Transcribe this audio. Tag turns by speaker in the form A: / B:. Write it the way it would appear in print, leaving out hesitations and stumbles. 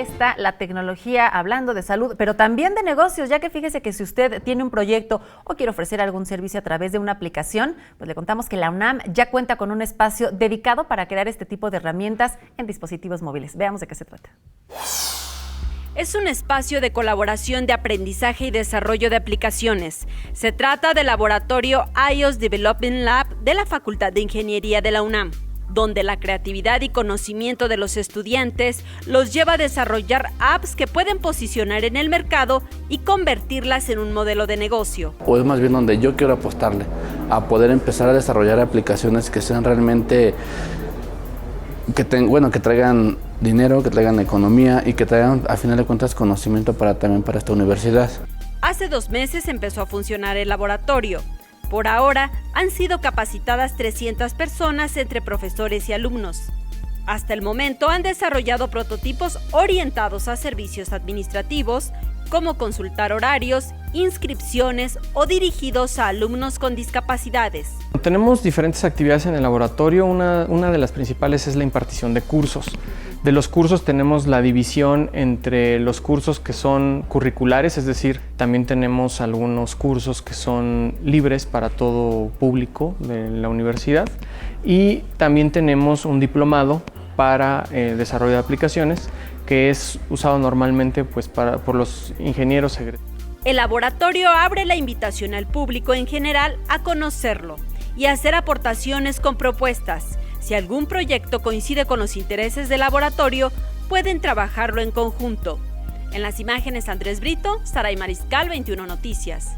A: está la tecnología hablando de salud, pero también de negocios, ya que fíjese que si usted tiene un proyecto o quiere ofrecer algún servicio a través de una aplicación, pues le contamos que la UNAM ya cuenta con un espacio dedicado para crear este tipo de herramientas en dispositivos móviles. Veamos de qué se trata.
B: Es un espacio de colaboración de aprendizaje y desarrollo de aplicaciones. Se trata del laboratorio iOS Development Lab de la Facultad de Ingeniería de la UNAM, donde la creatividad y conocimiento de los estudiantes los lleva a desarrollar apps que pueden posicionar en el mercado y convertirlas en un modelo de negocio.
C: O es más bien donde yo quiero apostarle, a poder empezar a desarrollar aplicaciones que sean realmente, que traigan dinero, que traigan economía y que traigan, a final de cuentas, conocimiento también para esta universidad.
B: Hace 2 meses empezó a funcionar el laboratorio. Por ahora, han sido capacitadas 300 personas entre profesores y alumnos. Hasta el momento han desarrollado prototipos orientados a servicios administrativos, como consultar horarios, inscripciones o dirigidos a alumnos con discapacidades.
D: Tenemos diferentes actividades en el laboratorio. Una de las principales es la impartición de cursos. De los cursos tenemos la división entre los cursos que son curriculares, es decir, también tenemos algunos cursos que son libres para todo público de la universidad, y también tenemos un diplomado para desarrollo de aplicaciones que es usado normalmente por los ingenieros egresados.
B: El laboratorio abre la invitación al público en general a conocerlo y a hacer aportaciones con propuestas. Si algún proyecto coincide con los intereses del laboratorio, pueden trabajarlo en conjunto. En las imágenes, Andrés Brito, Saray Mariscal, 21 Noticias.